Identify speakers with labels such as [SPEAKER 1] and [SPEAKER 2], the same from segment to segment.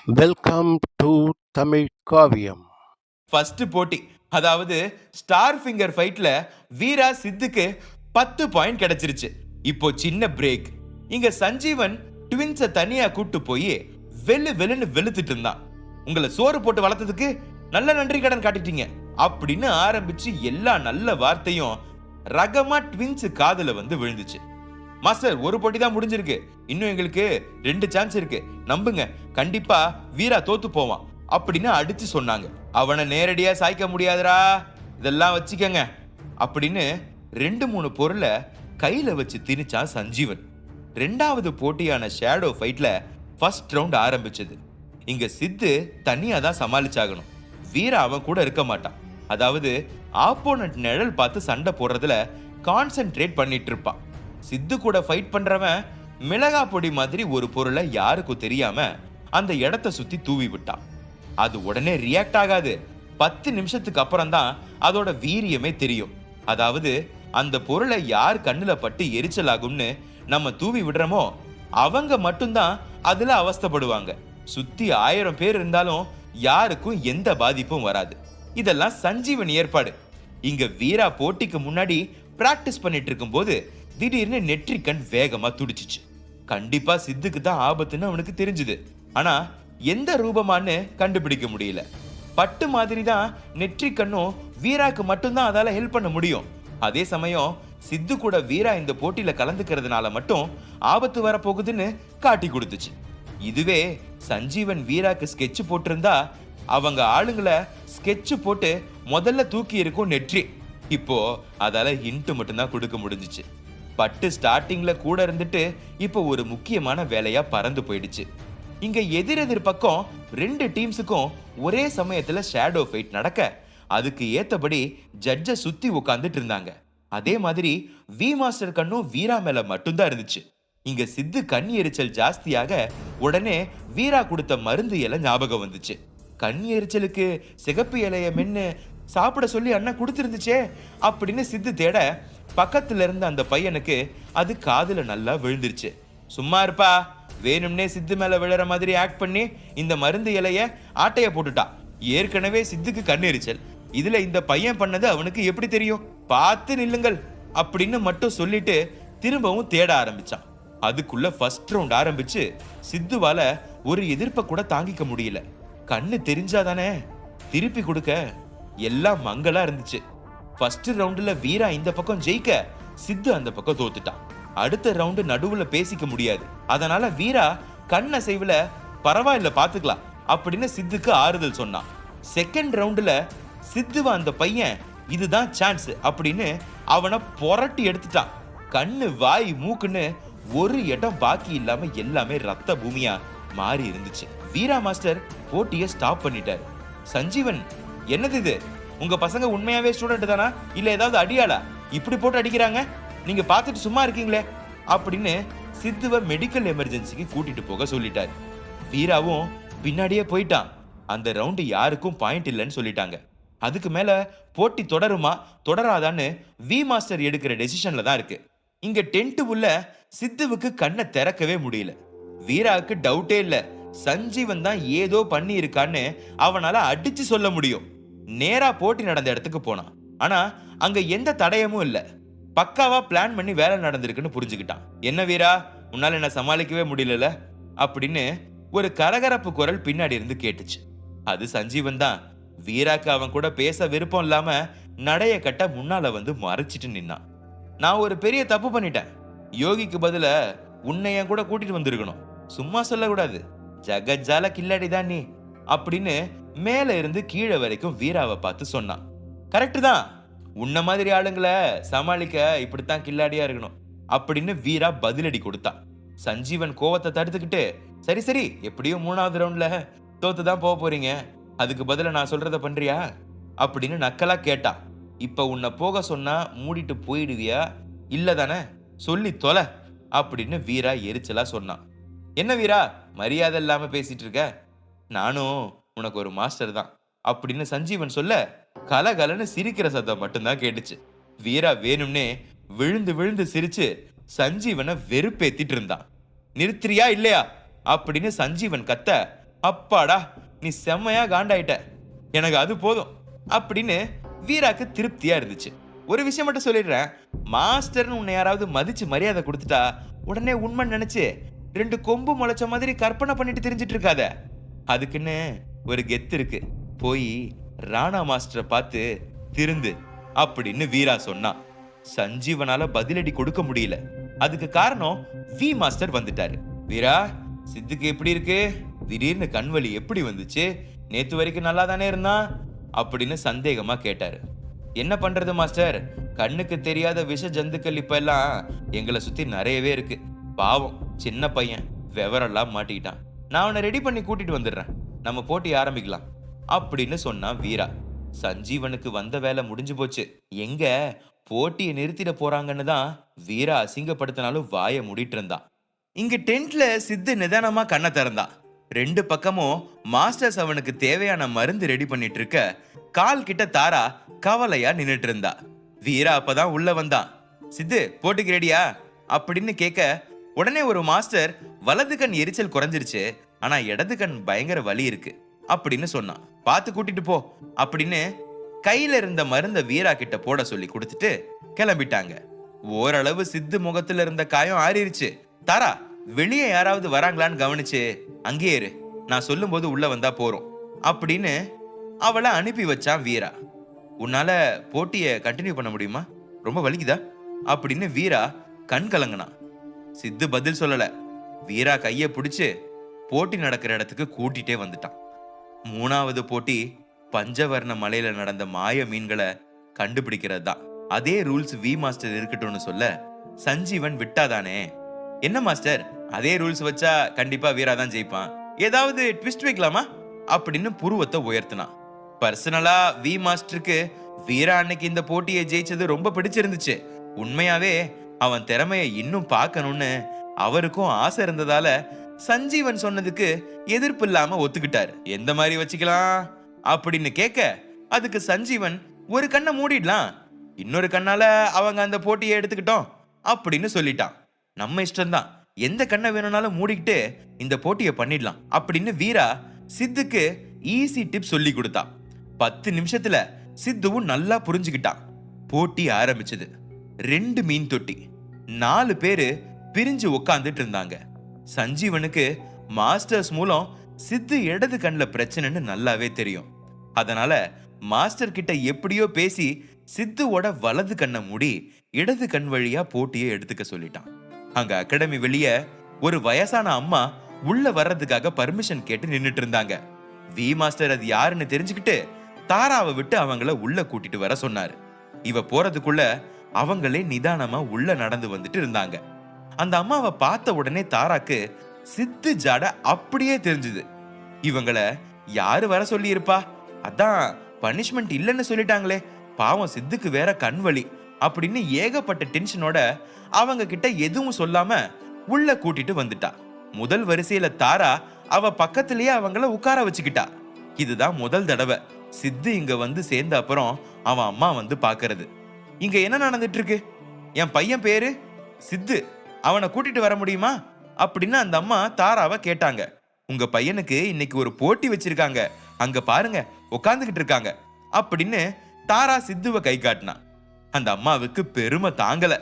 [SPEAKER 1] Welcome to Tamil Kaviyam.
[SPEAKER 2] First போட்டி, அதாவது star finger ஃபைட்ல வீரா சித்துக்கு 10 point கிடைச்சிருச்சு. இப்போ சின்ன பிரேக். இங்க சஞ்சீவன் ட்வின்ஸை தனியா கூட்டு போய் வெளுன்னு வெளுத்துட்டு இருந்தான். உங்களை சோறு போட்டு வளர்த்ததுக்கு நல்ல நன்றி கடன் காட்டிட்டீங்க அப்படின்னு ஆரம்பிச்சு எல்லா நல்ல வார்த்தையும் ரகமா ட்வின்ஸ் காதுல வந்து விழுந்துச்சு. மாஸ்டர், ஒரு போட்டி தான் முடிஞ்சிருக்கு, இன்னும் எங்களுக்கு 2 சான்ஸ் இருக்கு, நம்புங்க, கண்டிப்பா வீரா தோத்து போவான் அப்படின்னு அடிச்சு சொன்னாங்க. அவனை நேரடியா சாய்க்க முடியாதுரா, இதெல்லாம் வச்சுக்கங்க அப்படின்னு 2-3 பொருளை கையில வச்சு திணிச்சான் சஞ்சீவன். 2வது போட்டியான ஷேடோ ஃபைட்ல ஃபர்ஸ்ட் ரவுண்ட் ஆரம்பிச்சது. இங்க சித்து தனியா தான் சமாளிச்சாகணும். வீரா அவன் கூட இருக்க மாட்டான். அதாவது ஆப்போனன்ட் நிழல் பார்த்து சண்டை போடுறதுல கான்சென்ட்ரேட் பண்ணிட்டு இருப்பான். சித்து கூட ஃபைட் பண்றவன் மிளகா பொடி மாதிரி ஒரு பொருளை யாருக்கும் தெரியாம அந்த இடத்த சுத்தி தூவி விட்டான். அது உடனே ரியாக்ட் ஆகாது. 10 நிமிஷத்துக்கு அப்புறம் தான் அதோட வீரியமே தெரியும். அதாவது அந்த பொருளை யார் கண்ணுல பட்டு எரிச்சல் ஆகும்னு நம்ம தூவி விடுறோமோ அவங்க மட்டும்தான் அதுல அவஸ்தைப்படுவாங்க. சுத்தி 1000 பேர் இருந்தாலும் யாருக்கும் எந்த பாதிப்பும் வராது. இதெல்லாம் சஞ்சீவன் ஏற்பாடு. இங்க வீரா போட்டிக்கு முன்னாடி பிராக்டிஸ் பண்ணிட்டு இருக்கும் போது திடீர்னு நெற்றிக்கண் வேகமா துடிச்சிச்சு. கண்டிப்பா சித்துக்கு தான் ஆபத்துன்னு அவனுக்கு தெரிஞ்சுது. ஆனா எந்த ரூபமானு கண்டுபிடிக்க முடியல. பட்டு மாதிரி தான் நெற்றிக்கண்ணும் வீராக்கு மட்டும்தான் அதால ஹெல்ப் பண்ண முடியும். அதே சமயம் சித்து கூட வீரா இந்த போட்டியில கலந்துக்கிறதுனால மட்டும் ஆபத்து வரப்போகுதுன்னு காட்டி கொடுத்துச்சு. இதுவே சஞ்சீவன் வீராக்கு ஸ்கெட்ச் போட்டிருந்தா அவங்க ஆளுங்களை ஸ்கெட்ச் போட்டு முதல்ல தூக்கி இருக்கும் நெற்றி. இப்போ அதால ஹிண்ட் மட்டும்தான் கொடுக்க முடிஞ்சிச்சு. பட்டு ஸ்டார்டிங்ல கூட இருந்துட்டு இப்போ ஒரு முக்கியமான வேலையா பறந்து போயிடுச்சு. இங்க எதிரெதிர் பக்கம் 2 டீம்ஸுக்கும் ஒரே சமயத்துல ஷேடோ ஃபைட் நடக்க அதுக்கு ஏத்தபடி ஜட்ஜை சுத்தி உட்கார்ந்துட்டு இருந்தாங்க. அதே மாதிரி வி மாஸ்டர் கண்ணும் வீரா மேல மட்டும்தான் இருந்துச்சு. இங்க சித்து கண் எரிச்சல் ஜாஸ்தியாக உடனே வீரா கொடுத்த மருந்து இலை ஞாபகம் வந்துச்சு. கண் எரிச்சலுக்கு சிகப்பு இலைய மென்னு சாப்பிட சொல்லி அண்ணா கொடுத்துருந்துச்சே அப்படின்னு சித்து தேட பக்கத்துல இருந்த அந்த பையனுக்கு அது காதுல நல்லா விழுந்துருச்சு. சும்மா இருப்பா, வேணும்னே சித்து மேல விழற மாதிரி ஆக்ட் பண்ணி இந்த மருந்து இலைய ஆட்டைய போட்டுட்டா. ஏற்கனவே சித்துக்கு கண் எரிச்சல், இதுல இந்த பையன் பண்ணது அவனுக்கு எப்படி தெரியும்? பார்த்து நில்லுங்கள் அப்படின்னு மட்டும் சொல்லிட்டு திரும்பவும் தேட ஆரம்பிச்சான். அதுக்குள்ள ஃபர்ஸ்ட் ரவுண்ட் ஆரம்பிச்சு சித்துவால ஒரு எதிர்ப்பை கூட தாங்கிக்க முடியல. கண்ணு தெரிஞ்சாதானே திருப்பி கொடுக்க. எல்லாம் மங்களா இருந்துச்சு. ஃபர்ஸ்ட் ரவுண்டுல வீரா இந்த பக்கம் ஜெயிக்க சித்து அந்த பக்கம் தோத்துட்டான். அடுத்த ரவுண்டு நடுவுல பேசிக்க முடியாது. அதனால வீரா கண் அசைவுல பரவாயில்ல பாத்துக்கலாம் அப்படின்னு சித்துக்கு ஆறுதல் சொன்னான். செகண்ட் ரவுண்டுல சித்துவ அந்த பையன் இதுதான் சான்ஸ் அப்படின்னு அவனை புரட்டி எடுத்துட்டான். கண்ணு வாய் மூக்குன்னு ஒரு இடம் பாக்கி இல்லாம எல்லாமே ரத்த பூமியா மாறி இருந்துச்சு. வீரா மாஸ்டர் போட்டியை ஸ்டாப் பண்ணிட்டாரு. சஞ்சீவன், என்னது இது? உங்க பசங்க உண்மையாவே ஸ்டூடெண்ட் தானா இல்ல ஏதாவது அடியாளா? இப்படி போட்டு அடிக்கிறாங்க, நீங்க பார்த்துட்டு சும்மா இருக்கீங்களே அப்படின்னு சித்துவ மெடிக்கல் எமர்ஜென்சிக்கு கூட்டிட்டு போக சொல்லிட்டாரு. வீராவும் பின்னாடியே போயிட்டான். அந்த ரவுண்டு யாருக்கும் பாயிண்ட் இல்லைன்னு சொல்லிட்டாங்க. அதுக்கு மேல போட்டி தொடருமா தொடராதான்னு வி மாஸ்டர் எடுக்கிற டெசிஷன்ல தான் இருக்கு. இங்க டென்ட் உள்ள சித்துவுக்கு கண்ணை திறக்கவே முடியல. வீராவுக்கு டவுட்டே இல்ல, சஞ்சீவன் தான் ஏதோ பண்ணி இருக்கான்னு அவனால அடிச்சு சொல்ல முடியும். நேரா போட்டி நடந்த இடத்துக்கு போனான். ஆனா அங்க எந்த தடயமும் இல்ல. பக்காவா பிளான் பண்ணி வேலை நடந்திருக்குன்னு புரிஞ்சுக்கிட்டான். என்ன வீரா, உன்னால என்ன சமாளிக்கவே முடியல அப்படின்னு ஒரு கரகரப்பு குரல் பின்னாடி இருந்து கேட்டுச்சு. அது சஞ்சீவன் தான். வீராக்கு அவன் கூட பேச விருப்பம் இல்லாம நடைய கட்ட முன்னால வந்து மறைச்சிட்டு நின்னான். நான் ஒரு பெரிய தப்பு பண்ணிட்டேன். யோகிக்கு பதில உன்னை என் கூட கூட்டிட்டு வந்திருக்கணும். சும்மா சொல்லக்கூடாது, ஜகஜால கில்லாடி தான் நீ அப்படின்னு மேல இருந்து கீழே வரைக்கும் வீராவை பார்த்து சொன்னான். கரெக்ட் தான், உன்ன மாதிரி ஆளுங்களை சமாளிக்க இப்படித்தான் கில்லாடியா இருக்கணும் அப்படின்னு வீரா பதிலடி கொடுத்தான். சஞ்சீவன் கோவத்தை தடுத்துக்கிட்டு, சரி சரி, எப்படியும் 3வது ரவுண்ட்ல தோத்துதான் போக போறீங்க, அதுக்கு பதில நான் சொல்றத பண்றியா அப்படின்னு நக்கலா கேட்டான். இப்ப உன்னை போக சொன்னா மூடிட்டு போயிடுவியா இல்ல தானே, சொல்லி தொலை அப்படின்னு வீரா எரிச்சலா சொன்னான். என்ன வீரா, மரியாதை இல்லாம பேசிட்டு இருக்க? நானும் உனக்கு ஒரு மாஸ்டர் தான் அப்படின்னு சஞ்சீவன் சொல்ல கலகலன்னு சிரிக்கிற சத்தம் மட்டும்தான் கேட்டுச்சு. வீரா வேணும்னே விழுந்து விழுந்து சிரிச்சு சஞ்சீவனை வெறுப்பேத்திட்டு இருந்தான். நிறுத்திரியா இல்லையா அப்படின்னு சஞ்சீவன் கத்த அப்பாடா, நீ செம்மையா காண்டாயிட்ட, எனக்கு அது போதும் அப்படின்னு வீராக்கு திருப்தியா இருந்துச்சு. ஒரு விஷயம் மட்டும் சொல்லிடுறேன், மாஸ்டர்னு உன்னை யாராவது மதிச்சு மரியாதை கொடுத்துட்டா உடனே உண்மை நினைச்சு 2 கொம்பு முளைச்ச மாதிரி கற்பனை பண்ணிட்டு தெரிஞ்சிட்டு இருக்காத. அதுக்குன்னு ஒரு கெத்து இருக்கு, போய் ராணா மாஸ்டரை பார்த்து திருந்து அப்படின்னு வீரா சொன்னான். சஞ்சீவனால பதிலடி கொடுக்க முடியல. அதுக்கு காரணம் வி மாஸ்டர் வந்துட்டாரு. வீரா, சித்துக்கு எப்படி இருக்கு? திடீர்னு கண்வலி எப்படி வந்துச்சு? நேத்து வரைக்கும் நல்லா தானே இருந்தான் அப்படின்னு சந்தேகமா கேட்டாரு. என்ன பண்றது மாஸ்டர், கண்ணுக்கு தெரியாத விஷ ஜந்துக்கள் இப்ப எல்லாம் எங்களை சுத்தி நிறையவே இருக்கு. பாவம் சின்ன பையன் விவரெல்லாம் மாட்டிக்கிட்டான். நான் அவனை ரெடி பண்ணி கூட்டிட்டு வந்துடுறேன், நம்ம போட்டி ஆரம்பிக்கலாம் அப்படின்னு சொன்னான் வீரா. சஞ்சீவனுக்கு வந்த வேலை முடிஞ்சு போச்சு. எங்க போட்டியை நிறுத்திட போறாங்கன்னு தான் வீரா அசிங்கப்படுத்தினாலும் வாயை மூடிட்டு இருந்தான். இங்க டென்ட்ல சித்து நிதானமா கண்ணை திறந்தான். 2 பக்கமும் மாஸ்டர்ஸ் அவனுக்கு தேவையான மருந்து ரெடி பண்ணிட்டு இருக்க, கால் கிட்ட தாரா கவலையா நின்னுட்டு இருந்தா. வீரா அப்பதான் உள்ள வந்தான். சித்து, போட்டிக்கு ரெடியா அப்படின்னு கேட்க, உடனே ஒரு மாஸ்டர் வலது கண் எரிச்சல் குறைஞ்சிருச்சு, ஆனா இடது கண் பயங்கர வலி இருக்கு அப்படின்னு சொன்னான். பார்த்து கூட்டிட்டு போ அப்படின்னு கையில இருந்த மருந்த வீரா கிட்ட போட சொல்லி கொடுத்துட்டு கிளம்பிட்டாங்க. ஓரளவு சித்து முகத்துல இருந்த காயம் ஆறிருச்சு. தாரா, வெளியே யாராவது வராங்களான்னு கவனிச்சு அங்கேயே இரு, நான் சொல்லும் போது உள்ள வந்தா போறோம் அப்படின்னு அவளை அனுப்பி வச்சான் வீரா. உன்னால போட்டிய கண்டினியூ பண்ண முடியுமா? ரொம்ப வலிக்குதா அப்படின்னு வீரா கண் கலங்கினான். சித்து பதில் சொல்லல. வீரா கைய பிடிச்சு போட்டி நடக்கிற இடத்துக்கு கூட்டிட்டே வந்துட்டான். 3வது போட்டி பஞ்சவர்ண மலையில நடந்த மாய மீன்களை கண்டுபிடிக்கிறது தான். அதே ரூல்ஸ் வி மாஸ்டர் இருக்கட்டும்னு சொல்ல சஞ்சீவன் விட்டாதானே. என்ன மாஸ்டர், அதே ரூல்ஸ் வச்சா கண்டிப்பா வீரா தான் ஜெயிப்பான், ஏதாவது ட்விஸ்ட் வைக்கலாமா அப்படின்னு புருவத்தை உயர்த்தினான். பர்சனலா வி மாஸ்டருக்கு வீரா அன்னைக்கு இந்த போட்டியை ஜெயிச்சது ரொம்ப பிடிச்சிருந்துச்சு. உண்மையாவே அவன் திறமையை இன்னும் பார்க்கணும்னு அவருக்கும் ஆசை இருந்ததால சஞ்சீவன் சொன்னதுக்கு எதிர்ப்பு இல்லாம ஒத்துக்கிட்டாரு. எந்த மாதிரி வச்சுக்கலாம் அப்படின்னு கேட்க, அதுக்கு சஞ்சீவன் ஒரு கண்ணை மூடிடலாம், இன்னொரு கண்ணால அவங்க அந்த போட்டியை எடுத்துக்கிட்டோம் அப்படின்னு சொல்லிட்டான். நம்ம இஷ்டம்தான், எந்த கண்ணை வேணும்னாலும் மூடிக்கிட்டு இந்த போட்டியை பண்ணிடலாம் அப்படின்னு வீரா சித்துக்கு ஈஸி டிப் சொல்லி கொடுத்தான். 10 நிமிஷத்துல சித்துவும் நல்லா புரிஞ்சுக்கிட்டான். போட்டி ஆரம்பிச்சது. 2 மீன் தொட்டி, 4 பேரு பிரிஞ்சு உட்காந்துட்டு இருந்தாங்க. சஞ்சீவனுக்கு மாஸ்டர்ஸ் மூலம் சித்து இடது கண்ணுல பிரச்சனைன்னு நல்லாவே தெரியும். அதனால மாஸ்டர் கிட்ட எப்படியோ பேசி சித்துவோட வலது கண்ணை மூடி இடது கண் வழியா போட்டியை எடுத்துக்க சொல்லிட்டான். அங்க அகாடமி வெளியே ஒரு வயசான அம்மா உள்ள வர்றதுக்காக பர்மிஷன் கேட்டு நின்னுட்டு இருந்தாங்க. வி மாஸ்டர் அது யாருன்னு தெரிஞ்சுக்கிட்டு தாராவை விட்டு அவங்கள உள்ள கூட்டிட்டு வர சொன்னாரு. இவ போறதுக்குள்ள அவங்களே நிதானமா உள்ள நடந்து வந்துட்டு இருந்தாங்க. அந்த அம்மாவை பார்த்த உடனே தாராக்கு சித்து ஜாட அப்படியே தெரிஞ்சுது. இவங்கள யாரு வர சொல்லி இருப்பா, அதான் பனிஷ்மெண்ட் இல்லைன்னு சொல்லிட்டாங்களே, பாவம் சித்துக்கு வேற கண் வலி அப்படின்னு ஏகப்பட்ட டென்ஷனோட அவங்க கிட்ட எதுவும் சொல்லாம உள்ள கூட்டிட்டு வந்துட்டா. முதல் வரிசையில தாரா அவ பக்கத்திலேயே அவங்கள உட்கார வச்சுக்கிட்டா. இதுதான் முதல் தடவை சித்து இங்க வந்து சேர்ந்த அப்புறம் அவன் அம்மா வந்து பாக்குறது. இங்க என்ன நடந்துட்டு இருக்கு? என் பையன் பேரு சித்து, அவனை கூட்டிட்டு வர முடியுமா அப்படின்னு அந்த அம்மா தாராவை கேட்டாங்க. உங்க பையனுக்கு இன்னைக்கு ஒரு போட்டி வச்சிருக்காங்க, அங்க பாருங்க உட்கார்ந்துகிட்டு இருக்காங்க அப்படின்னு தாரா சித்துவை கை காட்டினா. அந்த அம்மாவுக்கு பெருமை தாங்கல.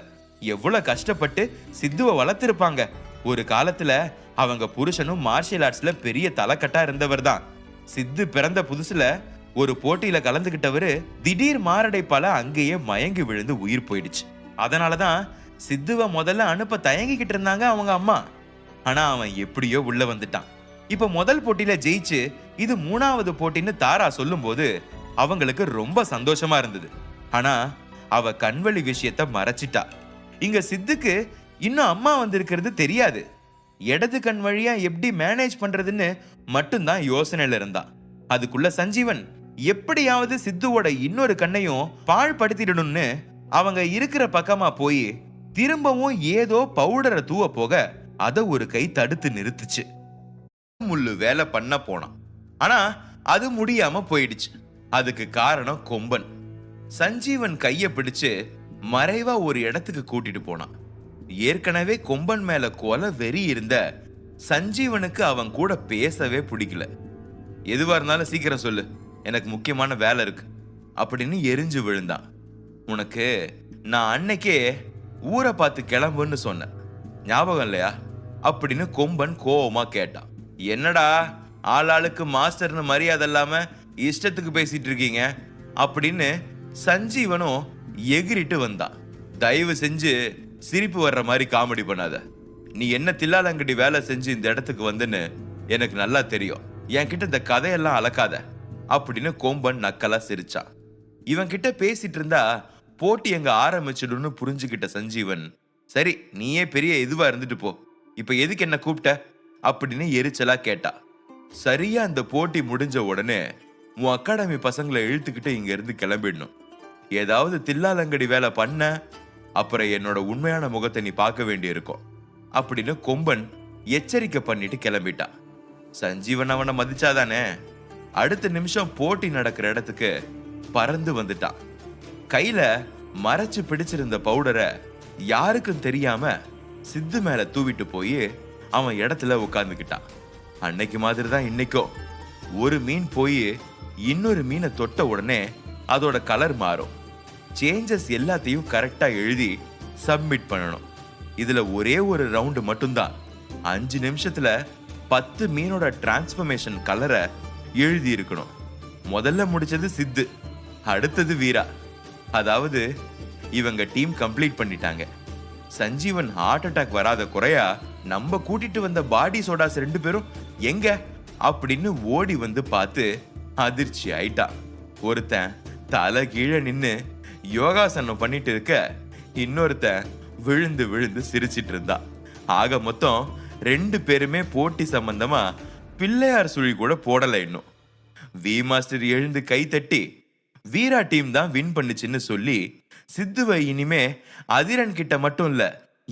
[SPEAKER 2] எவ்வளவு கஷ்டப்பட்டு சித்துவை வளர்த்திருப்பாங்க. ஒரு காலத்துல அவங்க புருஷனும் மார்ஷியல் ஆர்ட்ஸ்ல பெரிய தலைக்கட்டா இருந்தவர் தான். சித்து பிறந்த புதுசுல ஒரு போட்டியில கலந்துகிட்டவரு திடீர் மாரடைப்பால அங்கேயே மயங்கி விழுந்து உயிர் போயிடுச்சு. அதனாலதான் சித்துவை முதல்ல அனுப்ப தயங்கிக்கிட்டு இருந்தாங்க அவங்க அம்மா. ஆனா அவன் எப்படியோ உள்ள வந்துட்டான். இப்ப முதல் போட்டியில ஜெயிச்சு இது 3வது போட்டின்னு தாரா சொல்லும் போது அவங்களுக்கு ரொம்ப சந்தோஷமா இருந்தது. ஆனா அவ கண்வழி விஷயத்த மறைச்சிட்டா. இங்க சித்துக்கு இன்னும் அம்மா வந்திருக்கிறது தெரியாது. இடது கண் வழியா எப்படி மேனேஜ் பண்றதுன்னு மட்டும்தான் யோசனையில இருந்தான். அதுக்குள்ள சஞ்சீவன் எப்படியாவது சித்துவோட இன்னொரு கண்ணையும் பாழ்படுத்திடணும்னு அவங்க இருக்கிற பக்கமா போய் திரும்பவும் ஏதோ பவுடரை தூவ போக அத ஒரு கை தடுத்து நிறுத்துச்சு. முள்ளு வேலை பண்ண போனான், ஆனா அது முடியாம போயிடுச்சு. அதுக்கு காரணம் கொம்பன். சஞ்சீவன் கைய பிடிச்சு மறைவா ஒரு இடத்துக்கு கூட்டிட்டு போனான். ஏற்கனவே கொம்பன் மேல கொலை வெறி இருந்த சஞ்சீவனுக்கு அவன் கூட பேசவே பிடிக்கல. எதுவா இருந்தாலும் சீக்கிரம் சொல்லு, எனக்கு முக்கியமான வேலை இருக்கு அப்படின்னு எரிஞ்சு விழுந்தான். உனக்கு நான் அன்னைக்கே ஊரை பார்த்து கிளம்புன்னு சொன்னேன், ஞாபகம் இல்லையா அப்படின்னு கொம்பன் கோவமா கேட்டான். என்னடா ஆளாளுக்கு மாஸ்டர்னு மரியாதை இல்லாம இஷ்டத்துக்கு பேசிட்டு இருக்கீங்க அப்படின்னு சஞ்சீவனும் எகிரிட்டு வந்தான். தயவு செஞ்சு சிரிப்பு வர்ற மாதிரி காமெடி பண்ணாத. நீ என்ன தில்லாலங்கடி வேலை செஞ்சு இந்த இடத்துக்கு வந்துன்னு எனக்கு நல்லா தெரியும். என்கிட்ட இந்த கதையெல்லாம் அளக்காத அப்படின்னு கொம்பன் நக்கலா சிரிச்சான். இவன் கிட்ட பேசிட்டு இருந்தா போட்டி எங்க ஆரம்பிச்சிடும்னு புரிஞ்சுக்கிட்ட சஞ்சீவன், சரி நீயே பெரிய இதுவா இருந்துட்டு போ, இப்ப எதுக்கு என்ன கூப்பிட்ட அப்படின்னு எரிச்சலா கேட்டா. சரியா அந்த போட்டி முடிஞ்ச உடனே உன் அகாடமி பசங்களை இழுத்துக்கிட்டு இங்க இருந்து கிளம்பிடணும். ஏதாவது தில்லாலங்கடி வேலை பண்ண அப்புறம் என்னோட உண்மையான முகத்தை நீ பார்க்க வேண்டி இருக்கும் அப்படின்னு கொம்பன் எச்சரிக்கை பண்ணிட்டு கிளம்பிட்டான். சஞ்சீவன் அவனை மதிச்சாதானே. அடுத்த நிமிஷம் போட்டி நடக்கிற இடத்துக்கு பறந்து வந்துட்டான். கையில மறைச்சு பிடிச்சிருந்த பவுடரை யாருக்கும் தெரியாம சித்து மேல தூவிட்டு போய் அவன் இடத்துல உட்கார்ந்துக்கிட்டான். அன்னைக்கு மாதிரி தான் இன்னைக்கும் ஒரு மீன் போய் இன்னொரு மீனை தொட்ட உடனே அதோட கலர் மாறும். சேஞ்சஸ் எல்லாத்தையும் கரெக்டா எழுதி சப்மிட் பண்ணணும். இதுல ஒரே ஒரு ரவுண்டு மட்டும்தான் 5 நிமிஷத்துல 10 மீனோட டிரான்ஸ்ஃபர்மேஷன் கலரை எழுதி இருக்கணும். முதல்ல முடிச்சது சித்து, அடுத்தது வீரா. அதாவது இவங்க டீம் கம்ப்ளீட் பண்ணிட்டாங்க. சஞ்சீவன் ஹார்ட் அட்டாக் வராத குறையா நம்ம கூட்டிட்டு வந்த பாடி சோடாஸ் 2 பேரும் எங்க அப்படின்னு ஓடி வந்து பார்த்து அதிர்ச்சி ஆயிட்டான். ஒருத்தன் தலை கீழே நின்னு யோகாசனம் பண்ணிட்டு இருக்க, இன்னொருத்தன் விழுந்து விழுந்து சிரிச்சிட்டு இருந்தா. ஆக மொத்தம் 2 பேருமே போட்டி சம்பந்தமா பிள்ளையார் சுழி கூட போடல. இன்னும் வி மாஸ்டர் எழுந்து கை தட்டி வீரா டீம் தான் வின் பண்ணுச்சுன்னு சொல்லி சித்துவை இனிமே அதிரன் கிட்ட மட்டும் இல்ல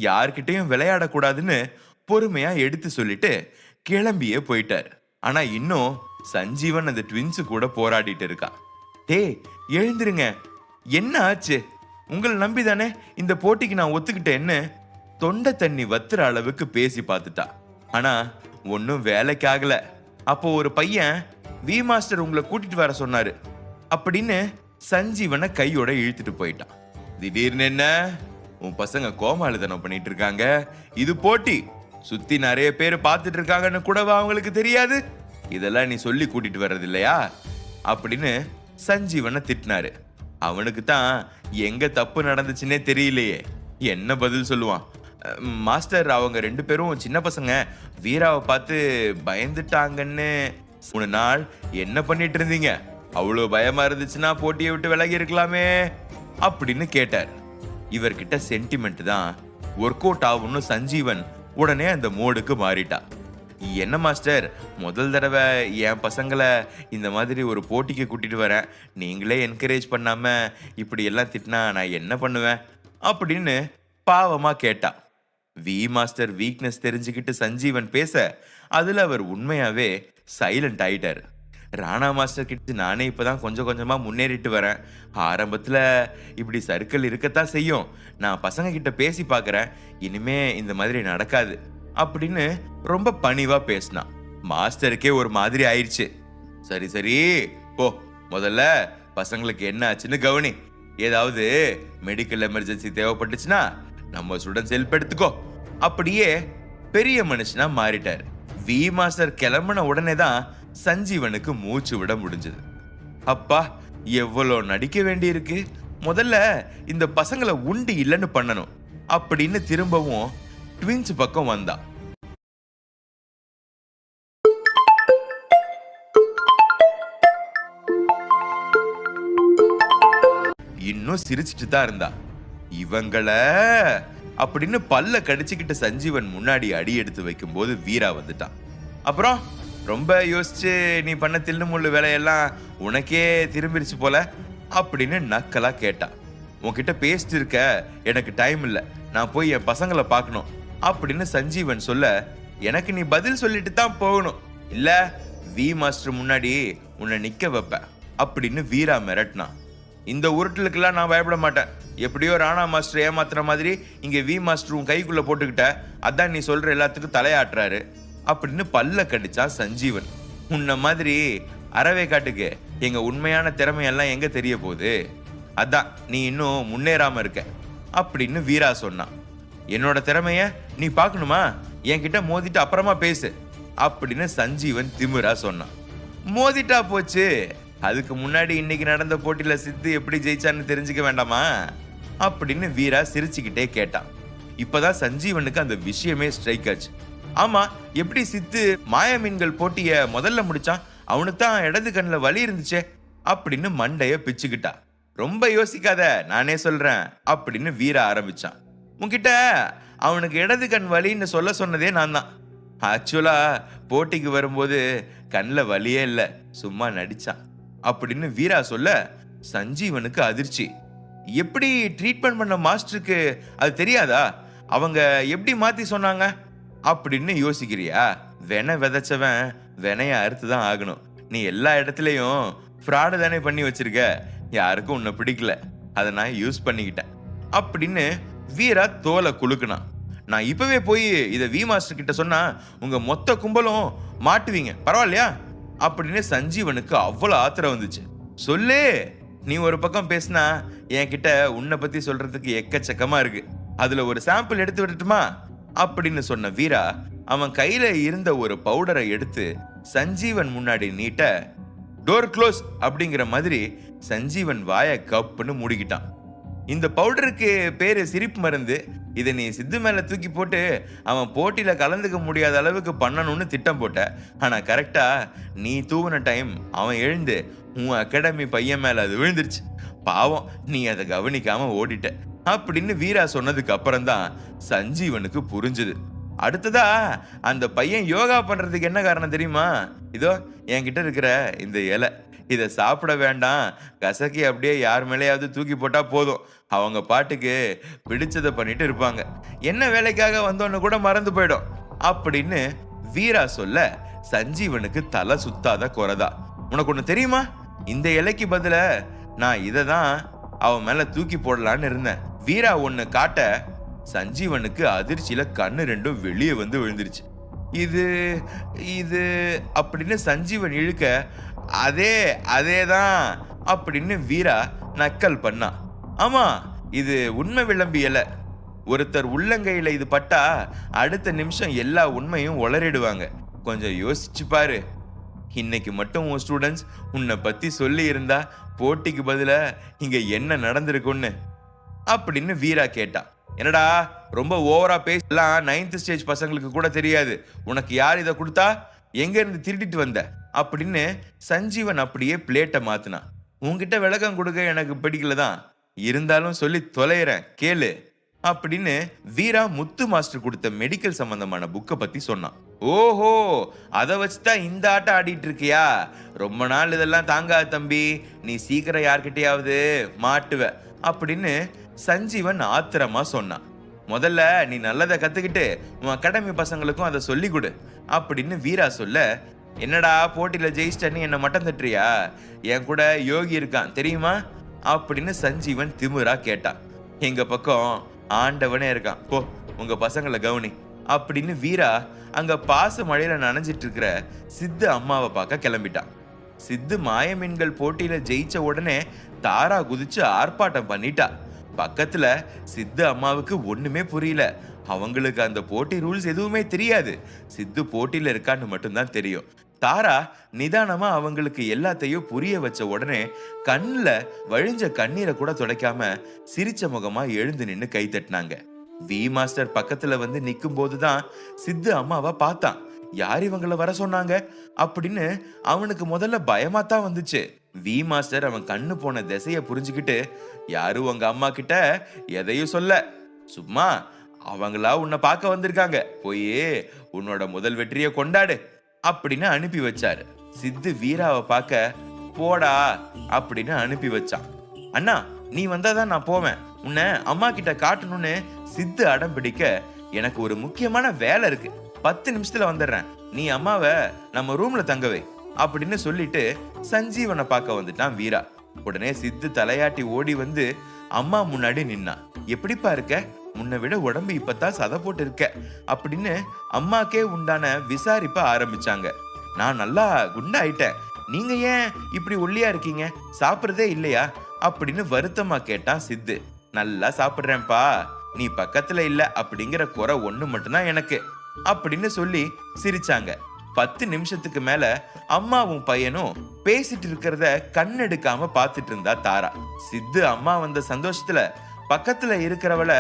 [SPEAKER 2] யார்கிட்டையும் விளையாடக்கூடாதுன்னு பொறுமையா எடுத்து சொல்லிட்டு கிளம்பியே போயிட்டார். ஆனா இன்னும் சஞ்சீவன் அந்த ட்வின்ஸு கூட போராடிட்டு இருக்கா. டே எழுந்திருங்க, என்ன ஆச்சு? உங்களை நம்பிதானே இந்த போட்டிக்கு நான் ஒத்துக்கிட்டேன்னு தொண்டை தண்ணி வத்துற அளவுக்கு பேசி பார்த்துட்டா. ஆனா ஒன்னும் வேலைக்கு ஆகல. அப்போ ஒரு பையன் வி மாஸ்டர் உங்களை கூட்டிட்டு வர சொன்னாரு அப்படின்னு சஞ்சீவனை கையோட இழுத்துட்டு போயிட்டான். திடீர்னு என்ன உன் பசங்க கோமாளித்தனம் பண்ணிட்டு இருக்காங்க, இது போட்டி, சுத்தி நிறைய பேர் பார்த்துட்டு இருக்காங்கன்னு கூடவா அவங்களுக்கு தெரியாது? இதெல்லாம் நீ சொல்லி கூட்டிட்டு வர்றது இல்லையா அப்படின்னு சஞ்சீவனை திட்டினாரு. அவனுக்கு தான் எங்க தப்பு நடந்துச்சுன்னே தெரியலையே, என்ன பதில் சொல்லுவான்? மாஸ்டர் அவங்க 2 பேரும் சின்ன பசங்க வீராவை பார்த்து பயந்துட்டாங்கன்னு. 3 நாள் என்ன பண்ணிட்டு இருந்தீங்க? அவ்வளவு பயமா இருந்துச்சுன்னா போட்டியை விட்டு விலகி இருக்கலாமே அப்படின்னு கேட்டார். இவர்கிட்ட சென்டிமெண்ட் தான் ஒர்க் அவுட் ஆகும்னு சஞ்சீவன் உடனே அந்த மோடுக்கு மாறிட்டா. என்ன மாஸ்டர், முதல் தடவை என் பசங்களை இந்த மாதிரி ஒரு போட்டிக்கு கூட்டிட்டு வரேன், நீங்களே என்கரேஜ் பண்ணாம இப்படி எல்லாம் திட்டினா நான் என்ன பண்ணுவேன் அப்படின்னு பாவமா கேட்டா. வி மாஸ்டர் வீக்னஸ் தெரிஞ்சுக்கிட்டு சஞ்சீவன் பேச அதுல அவர் உண்மையாவே சைலண்ட் ஆயிட்டாரு. ராணா மாஸ்டர் கிட்ட நானே இப்பதான் கொஞ்சம் கொஞ்சமா முன்னேறிட்டு வரேன். ஆரம்பத்துல இப்படி சர்க்கிள் இருக்கத்தான் செய்யும். நான் பசங்க கிட்ட பேசி பார்க்கறேன், இனிமே இந்த மாதிரி நடக்காது அப்படின்னு ரொம்ப பணிவா பேசினான். மாஸ்டருக்கே ஒரு மாதிரி ஆயிடுச்சு. சரி சரி போ, முதல்ல பசங்களுக்கு என்ன ஆச்சுன்னு கவனி. ஏதாவது மெடிக்கல் எமர்ஜென்சி தேவைப்பட்டுச்சுன்னா நம்ம ஸ்டூடெண்ட்ஸ் ஹெல்ப் எடுத்துக்கோ. அப்படியே பெரிய மனுஷனா மாறிட்டார். வி மாஸ்டர் கிளம்பின உடனே தான் சஞ்சீவனுக்கு மூச்சு விட முடிஞ்சது. அப்பா எவ்வளோ நடிக்க வேண்டி இருக்கு, முதல்ல இந்த பசங்களை உண்டு இல்லைன்னு பண்ணணும் அப்படின்னு திரும்பவும் ட்வின்ஸ் பக்கம் வந்தா. இன்னும் சிரிச்சிட்டு தான் இருந்தா. இவங்கள அப்படின்னு பல்ல கடிச்சுக்கிட்டு சஞ்சீவன் முன்னாடி அடி எடுத்து வைக்கும் போது வீரா வந்துட்டான். அப்புறம் ரொம்ப யோசிச்சு நீ பண்ண தில்லு முள்ளு வேலையெல்லாம் உனக்கே திரும்பிருச்சு போல அப்படின்னு நக்கலா கேட்டான். உன்கிட்ட பேசிட்டு இருக்க எனக்கு டைம் இல்லை, நான் போய் என் பசங்களை பார்க்கணும் அப்படின்னு சஞ்சீவன் சொல்ல, எனக்கு நீ பதில் சொல்லிட்டு தான் போகணும், இல்ல வி மாஸ்டர் முன்னாடி உன்னை நிக்க வைப்ப அப்படின்னு வீரா மிரட்டினான். இந்த உருட்டலுக்கெல்லாம் நான் பயப்பட மாட்டேன். எப்படியோ ராணா மாஸ்டர் ஏமாத்துற மாதிரி இங்க வி மாஸ்டர் உன் கைக்குள்ள போட்டுக்கிட்ட, அதான் நீ சொல்ற எல்லாத்துக்கும் தலையாட்டுறாரு அப்படின்னு பல்ல கடிச்சான் சஞ்சீவன். உன்ன மாதிரி அறவே காட்டுக்கு எங்க உண்மையான திறமையெல்லாம் எங்க தெரிய போகுது, அதான் நீ இன்னும் முன்னேறாம இருக்க அப்படின்னு வீரா சொன்னான். என்னோட திறமைய நீ பார்க்கணுமா, என்கிட்ட மோதிட்டு அப்புறமா பேசு அப்படின்னு சஞ்சீவன் திமிரா சொன்னான். மோதிட்டா போச்சு, அதுக்கு முன்னாடி இன்னைக்கு நடந்த போட்டியில சித்து எப்படி ஜெயிச்சான்னு தெரிஞ்சுக்க வேண்டாமா அப்படின்னு வீரா சிரிச்சுக்கிட்டே கேட்டான். இப்பதான் சஞ்சீவனுக்கு அந்த விஷயமே ஸ்ட்ரைக் ஆச்சு. ஆமா, எப்படி சித்து மாய மீன்கள் போட்டிய முதல்ல முடிச்சான், அவனுக்கு தான் இடது கண்ணில் வலி இருந்துச்சே அப்படின்னு மண்டைய பிச்சுக்கிட்டா. ரொம்ப யோசிக்காத, நானே சொல்றேன் அப்படின்னு வீரா ஆரம்பிச்சான். உன்கிட்ட அவனுக்கு இடது கண் வலின்னு சொல்ல சொன்னதே நான் தான். ஆக்சுவலா போட்டிக்கு வரும்போது கண்ணில் வலியே இல்லை, சும்மா நடிச்சான் அப்படின்னு வீரா சொல்ல சஞ்சீவனுக்கு அதிர்ச்சி. எப்படி ட்ரீட்மெண்ட் பண்ண மாஸ்டருக்கு அது தெரியாதா, அவங்க எப்படி மாத்தி சொன்னாங்க அப்படின்னு யோசிக்கிறியா? வென விதைச்சவன் வெனைய அறுத்து தான் ஆகணும். நீ எல்லா இடத்துலயும் ஃப்ராடு தானே பண்ணி வச்சிருக்க, யாருக்கும் உன்னை பிடிக்கல, அதை நான் யூஸ் பண்ணிக்கிட்டேன் அப்படின்னு வீரா தோலை குலுக்குனான். நான் இப்பவே போய் இதை வி மாஸ்டர் கிட்ட சொன்னா உங்க மொத்த கும்பலும் மாட்டுவீங்க, பரவாயில்லையா அப்படின்னு சஞ்சீவனுக்கு அவ்வளவு ஆத்திரம் வந்துச்சு. சொல்லு, நீ ஒரு பக்கம் பேசினா என்கிட்ட உன்னை பத்தி சொல்றதுக்கு எக்கச்சக்கமா இருக்கு, அதுல ஒரு சாம்பிள் எடுத்து விடட்டுமா அப்படின்னு சொன்ன வீரா அவன் கையில இருந்த ஒரு பவுடரை எடுத்து சஞ்சீவன் முன்னாடி நீட்ட, டோர் க்ளோஸ் அப்படிங்கிற மாதிரி சஞ்சீவன் வாய கப்புன்னு மூடிக்கிட்டான். இந்த பவுடருக்கு பேரு சிரிப்பு மருந்து, இதை நீ சித்து மேல தூக்கி போட்டு அவன் போட்டியில கலந்துக்க முடியாத அளவுக்கு பண்ணணும்னு திட்டம் போட்ட. ஆனா கரெக்டா நீ தூவின டைம் அவன் எழுந்து உன் அகாடமி பையன் மேல அது விழுந்துருச்சு, பாவம் நீ அதை கவனிக்காம ஓடிட்ட அப்படின்னு வீரா சொன்னதுக்கு அப்புறம் தான் சஞ்சீவனுக்கு புரிஞ்சுது. அடுத்ததா அந்த பையன் யோகா பண்றதுக்கு என்ன காரணம் தெரியுமா? இதோ என்கிட்ட இருக்கிற இந்த இலை, இதை சாப்பிட வேண்டாம், கசக்கி அப்படியே யார் மேலேயாவது தூக்கி போட்டா போதும், அவங்க பாட்டுக்கு பிடிச்சதை பண்ணிட்டு இருப்பாங்க, என்ன வேலைக்காக வந்தோன்னு கூட மறந்து போயிடும் அப்படின்னு வீரா சொல்ல சஞ்சீவனுக்கு தலை சுத்தாத குறைதா. உனக்கு ஒண்ணு தெரியுமா, இந்த இலைக்கு பதில நான் இதை தான் அவன் மேல தூக்கி போடலான்னு இருந்தேன். வீரா ஒண்ணு காட்ட சஞ்சீவனுக்கு அதிர்ச்சியில கண்ணு ரெண்டும் வெளியே வந்து விழுந்துருச்சு. இது இது அப்படின்னு சஞ்சீவன் இழுக்க, அதேதான் அப்படின்னு வீரா நக்கல் பண்ணா. ஆமா, இது உண்மை விளம்பி இலை, ஒருத்தர் உள்ளங்கையில இது பட்டா அடுத்த நிமிஷம் எல்லா உண்மையும் உளறிடுவாங்க, கொஞ்சம் யோசிச்சு பாரு. இன்னைக்கு மட்டும் உன் ஸ்டூடெண்ட்ஸ் உன்னை பத்தி சொல்லி இருந்தா போட்டிக்கு பதில இங்க என்ன நடந்திருக்குன்னு அப்படின்னு வீரா கேட்டா. என்னடா ரொம்ப ஓவரா பேசலாம், 9th ஸ்டேஜ் பசங்களுக்கு கூட தெரியாது, உனக்கு யார் இதை கொடுத்தா, எங்க இருந்து திருடிட்டு வந்த அப்படின்னு சஞ்சீவன் அப்படியே பிளேட்டை மாத்தினான். உன்கிட்ட விளக்கம் கொடுக்க எனக்கு பிடிக்கலதான், இருந்தாலும் சொல்லி தொலைறேன் கேளு அப்படின்னு வீரா முத்து மாஸ்டர் கொடுத்த மெடிக்கல் சம்பந்தமான புக்கை பத்தி சொன்னான். ஓஹோ, அதை வச்சுதான் இந்த ஆட்டம் ஆடிட்டு இருக்கியா, ரொம்ப நாள் இதெல்லாம் தாங்காது தம்பி, நீ சீக்கிரம் யார்கிட்டயாவது மாட்டுவ அப்படின்னு சஞ்சீவன் ஆத்திரமா சொன்னான். முதல்ல நீ நல்லதை கத்துக்கிட்டு உன் அகாடமி பசங்களுக்கும் அதை சொல்லி கொடு அப்படின்னு வீரா சொல்ல, என்னடா போட்டியில ஜெயிச்சிட்டன்னு என்ன மட்டம் தட்டுறியா, என் கூட யோகி இருக்கான் தெரியுமா அப்படின்னு சஞ்சீவன் திமிரா கேட்டான். எங்க பக்கம் ஆண்டவனே இருக்கான், போ உங்க பசங்களை கவனி அப்படின்னு வீரா அங்க பாச மழையில நனைஞ்சிட்டு இருக்கிற சித்து அம்மாவை பார்க்க கிளம்பிட்டான். சித்து மாயமீன்கள் போட்டியில ஜெயிச்ச உடனே தாரா குதிச்சு ஆர்ப்பாட்டம் பண்ணிட்டா. பக்கத்துல சித்து அம்மாவுக்கு ஒண்ணுமே புரியல, அவங்களுக்கு அந்த போட்டி ரூல்ஸ் எதுவுமே தெரியாது, சித்து போட்டியில இருக்கான்னு மட்டும்தான் தெரியும். தாரா நிதானமா அவங்களுக்கு எல்லாத்தையும் புரிய வச்ச உடனே கண்ணுல வழிஞ்ச கண்ணீரை கூட துடைக்காம சிரிச்ச முகமா எழுந்து நின்னு கை தட்டினாங்க. வி மாஸ்டர் பக்கத்துல வந்து நிக்கும் போதுதான் சித்து அம்மாவை பார்த்தான். யார் இவங்கள வர சொன்னாங்க அப்படின்னு அவனுக்கு முதல்ல பயமா தான் வந்துச்சு. வி மாஸ்டர் அவன் கண்ணு போன திசைய புரிஞ்சுக்கிட்டு, யாரும் உங்க அம்மா கிட்ட எதையும் சொல்ல, சும்மா அவங்களா உன்னை பார்க்க வந்திருக்காங்க, போய் உன்னோட முதல் வெற்றியை கொண்டாடு அப்படின்னு அனுப்பி வச்சாரு. சித்து வீராவை பார்க்க போடா அப்படின்னு அனுப்பி வச்சான். அண்ணா நீ வந்தாதான் நான் போவேன், உன்னை அம்மா கிட்ட காட்டணும்னு சித்து அடம் பிடிக்க, எனக்கு ஒரு முக்கியமான வேலை இருக்கு, 10 நிமிஷத்துல வந்துடுறேன், நீ அம்மாவை நம்ம ரூம்ல தங்கவை அப்படின்னு சொல்லிட்டு சஞ்சீவனை பார்க்க வந்துட்டான் வீரா. உடனே சித்து தலையாட்டி ஓடி வந்து அம்மா முன்னாடி நின்னா. எப்படிப்பா இருக்க, முன்னை விட உடம்பு இப்பதான் சதை போட்டு இருக்க அப்படின்னு அம்மாக்கே உண்டான விசாரிப்ப ஆரம்பிச்சாங்க. நான் நல்லா குண்டாயிட்டேன், நீங்க ஏன் இப்படி ஒல்லியா இருக்கீங்க, சாப்பிடுறதே இல்லையா அப்படின்னு வருத்தமா கேட்டான் சித்து. நல்லா சாப்பிடுறேன்ப்பா, நீ பக்கத்துல இல்ல அப்படிங்கிற குறை ஒண்ணு மட்டும்தான் எனக்கு அப்படின்னு சொல்லி சிரிச்சாங்க. 10 நிமிஷத்துக்கு மேல அம்மாவும் பையனும் பேசிட்டு இருக்கிறத கண்ணெடுக்காம பாத்துட்டு இருந்தா தாரா. சித்து அம்மா வந்த சந்தோஷத்துல பக்கத்துல இருக்கிறவள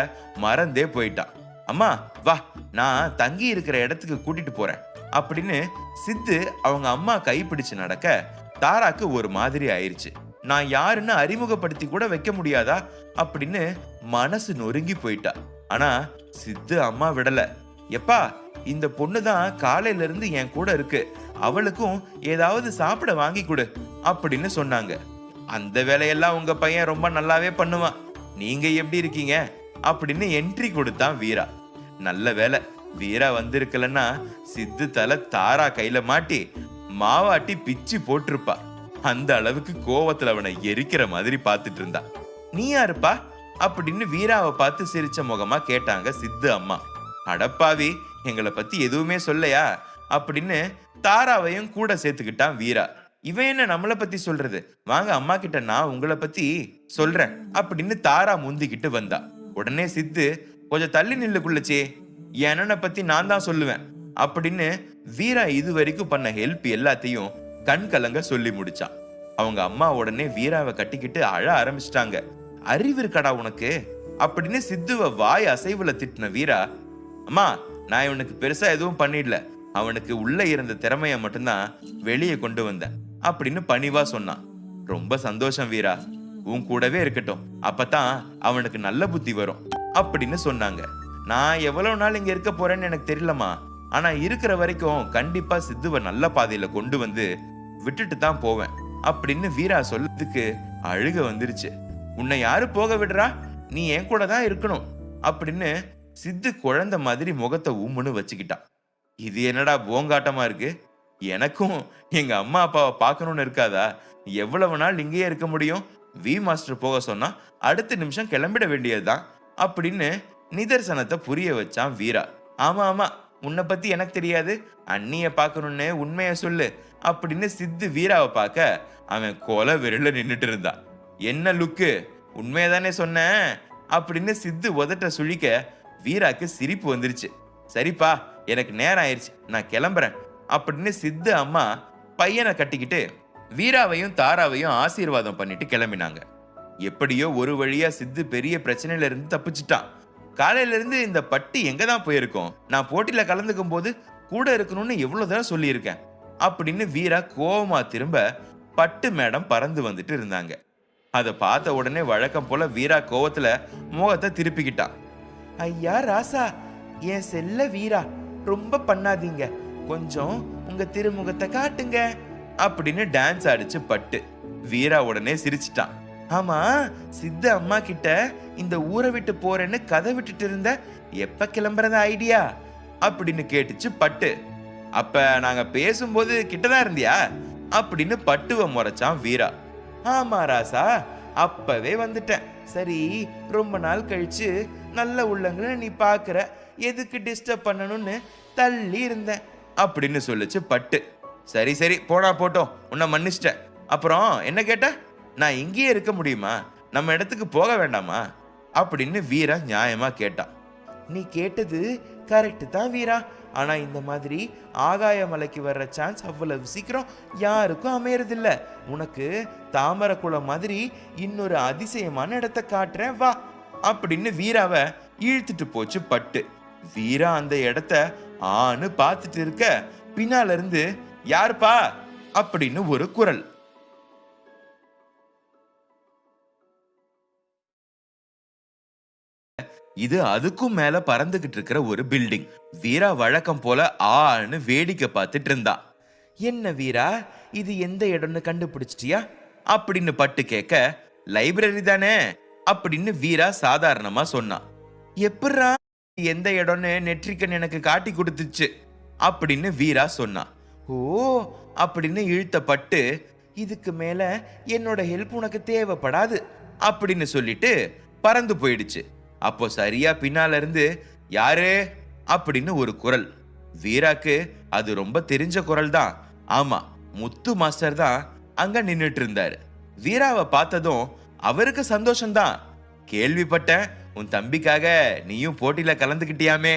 [SPEAKER 2] மறந்தே போயிட்டான். அம்மா வா, நான் தங்கி இருக்கிற இடத்துக்கு கூட்டிட்டு போறேன் அப்படின்னு சித்து அவங்க அம்மா கைப்பிடிச்சு நடக்க தாராக்கு ஒரு மாதிரி ஆயிருச்சு. நான் யாருன்னு அறிமுகப்படுத்தி கூட வைக்க முடியாதா அப்படின்னு மனசு நொறுங்கி போயிட்டா. ஆனா சித்து அம்மா விடல. எப்பா, இந்த பொண்ணுதான் காலையில இருந்து என் கூட இருக்கு, அவளுக்கும் ஏதாவது சாப்பிட வாங்கி கொடு அப்படின்னு சொன்னாங்க. அந்த வேலையெல்லாம் உங்க பையன் ரொம்ப நல்லாவே பண்ணுவான், நீங்க எப்படி இருக்கீங்க அப்படின்னு என்ட்ரி கொடுத்தான் வீரா. நல்ல வேலை வீரா வந்திருக்கலன்னா சித்து தலை தாரா கையில மாட்டி மாவாட்டி பிச்சு போட்டிருப்பா. அந்த அளவுக்கு கோவத்துல அவனை எரிக்கிற மாதிரி பார்த்துட்டு இருந்தா. நீ யாருப்பா அப்படின்னு வீராவை பார்த்து சிரிச்ச முகமா கேட்டாங்க சித்து அம்மா. அடப்பாவி, எங்களை பத்தி எதுவுமே சொல்லையா அப்படின்னு தாராவையும் கூட சேர்த்துக்கிட்டான் வீரா. இவன் என்ன நம்மளை பத்தி சொல்றது, வாங்க அம்மா கிட்ட நான் உங்களை பத்தி சொல்றேன் அப்படின்னு தாரா முந்திக்கிட்டு வந்தா. உடனே சித்து, கொஞ்சம் தள்ளி நில்லுக்குள்ளச்சே, என் அண்ணனை பத்தி நான் தான் சொல்லுவேன் அப்படின்னு வீரா இது வரைக்கும் பண்ண ஹெல்ப் எல்லாத்தையும் கண் கலங்க சொல்லி முடிச்சான். அவங்க அம்மா உடனே வீராவை கட்டிக்கிட்டு அழ ஆரம்பிச்சிட்டாங்க. அறிவு இருக்கடா உனக்கு அப்படின்னு சித்துவ வாய் அசைவுல திட்டின வீரா, அம்மா நான் இவனுக்கு பெருசா எதுவும் பண்ணிடல, அவனுக்கு உள்ள இருந்த திறமைய மட்டும்தான் வெளியே கொண்டு வந்தேன் அப்படின்னு பணிவா சொன்னான். ரொம்ப சந்தோஷம் வீரா, உன் கூடவே இருக்கட்டும், அப்பதான் அவனுக்கு நல்ல புத்தி வரும் அப்படின்னு சொன்னாங்க. நான் எவ்வளவு நாள் இங்க இருக்க போறேன்னு எனக்கு தெரியலமா, ஆனா இருக்கிற வரைக்கும் கண்டிப்பா சித்துவ நல்ல பாதையில கொண்டு வந்து விட்டுட்டு தான் போவேன் அப்படின்னு வீரா சொல்லதுக்கு அழுக வந்துருச்சு. உன்னை யாரு போக விடுறா, நீ என் கூட தான் இருக்கணும் அப்படின்னு சித்து குழந்தை மாதிரி முகத்தை உம்முன்னு வச்சுக்கிட்டான். இது என்னடா போங்காட்டமா இருக்கு, எனக்கும் எங்க அம்மா அப்பாவை பார்க்கணும்னு இருக்காதா, எவ்வளவு நாள் இங்கேயே இருக்க முடியும், வி மாஸ்டர் போக சொன்னா அடுத்த நிமிஷம் கிளம்பிட வேண்டியதுதான் அப்படின்னு நிதர்சனத்தை புரிய வச்சான் வீரா. ஆமா ஆமா, உன்னை பத்தி எனக்கு தெரியாது, அண்ணிய பார்க்கணும்னு உண்மைய சொல்லு அப்படின்னு சித்து வீராவை பார்க்க அவன் கொலை வெறில நின்னுட்டு இருந்தான். என்ன லுக்கு, உண்மையதானே சொன்ன அப்படின்னு சித்து உதட்ட சுழிக்க வீராக்கு சிரிப்பு வந்துருச்சு. சரிப்பா, எனக்கு நேரம் ஆயிடுச்சு, நான் கிளம்புறேன் அப்படின்னு சித்து அம்மா பையனை கட்டிக்கிட்டு வீராவையும் தாராவையும் ஆசீர்வாதம் பண்ணிட்டு கிளம்பினாங்க. எப்படியோ ஒரு வழியா சித்து பெரிய பிரச்சனையில இருந்து தப்பிச்சுட்டான். காலையில இருந்து இந்த பட்டி எங்க தான் போயிருக்கோம், நான் போட்டியில கலந்துக்கும் போது கூட இருக்கணும்னு எவ்வளவு தடவை சொல்லியிருக்கேன் அப்படின்னு வீரா கோவமா திரும்ப பட்டு மேடம் பறந்து வந்துட்டு இருந்தாங்க. அதை பார்த்த உடனே வழக்கம் போல வீரா கோவத்துல முகத்தை திருப்பிக்கிட்டான். ஐயா ராசா, என் செல்ல வீரா, ரொம்ப பண்ணாதீங்க, கொஞ்சம் உங்க திருமுகத்தை காட்டுங்க அப்படின்னு டான்ஸ் ஆடிச்சு பட்டு. வீரா உடனே சிரிச்சிட்டான். ஆமா, சித்த அம்மா கிட்ட இந்த ஊரை விட்டு போறேன்னு கதை விட்டுட்டு இருந்த, எப்ப கிளம்புறத ஐடியா அப்படின்னு கேட்டுச்சு பட்டு. அப்ப நாங்க பேசும்போது கிட்டதான் இருந்தியா அப்படின்னு பட்டுவ முறைச்சான் வீரா. ஆமா ராசா, அப்பவே வந்துட்டேன், சரி ரொம்ப நாள் கழிச்சு நல்ல உள்ளங்களை நீ பாக்குற, எதுக்கு டிஸ்டர்ப் பண்ணணும்னு தள்ளி இருந்தேன் அப்படின்னு சொல்லுச்சு பட்டு. சரி சரி போனா போட்டோம், உன்னை மன்னிச்சிட்டேன். அப்புறம் என்ன கேட்ட, நான் இங்கேயே இருக்க முடியுமா, நம்ம இடத்துக்கு போக வேண்டாமா அப்படின்னு வீரா நியாயமா கேட்டான். நீ கேட்டது கரெக்ட் தான் வீரா, ஆனா இந்த மாதிரி ஆகாய மலைக்கு வர்ற சான்ஸ் அவ்வளவு சீக்கிரம் யாருக்கும் அமையறதில்ல. உனக்கு தாமரக்குளம் மாதிரி இன்னொரு அதிசயமான இடத்தை காட்டுறேன் வா அப்படின்னு வீராவை இழுத்துட்டு போச்சு பட்டு. வீரா அந்த இடத்த ஆன்னு பார்த்துட்டு இருக்க பின்னால இருந்து யாருப்பா அப்படின்னு ஒரு குரல். இது அதுக்கும் மேல பறந்துகிட்டு இருக்கிற ஒரு பில்டிங். வீரா வழக்கம் போல ஆன்னு வேடிக்கை பார்த்துட்டு இருந்தா. என்ன வீரா, இது எந்த இடம்னு கண்டுபிடிச்சிட்டியா அப்படின்னு பட்டு கேட்க, லைப்ரரி தானே அப்படின்னு வீரா சாதாரணமா சொன்னான். எப்படா எந்த இடம்னு நெற்றிக்கன் எனக்கு காட்டி கொடுத்துச்சு அப்படின்னு வீரா சொன்னான். ஓ அப்படின்னு இழுத்த பட்டு, இதுக்கு மேல என்னோட ஹெல்ப் உனக்கு தேவைப்படாது அப்படின்னு சொல்லிட்டு பறந்து போயிடுச்சு. அப்போ சரியா பின்னால இருந்து யாரு அப்படின்னு ஒரு குரல். வீராக்கு அது ரொம்ப தெரிஞ்ச குரல் தான். ஆமா, முத்து மாஸ்டர் தான் அங்க நின்னுட்டு இருந்தாரு. வீராவை பார்த்ததும் அவருக்கு சந்தோஷம்தான். கேள்விப்பட்டேன் உன் தம்பிக்காக நீயும் போட்டியில கலந்துக்கிட்டியாமே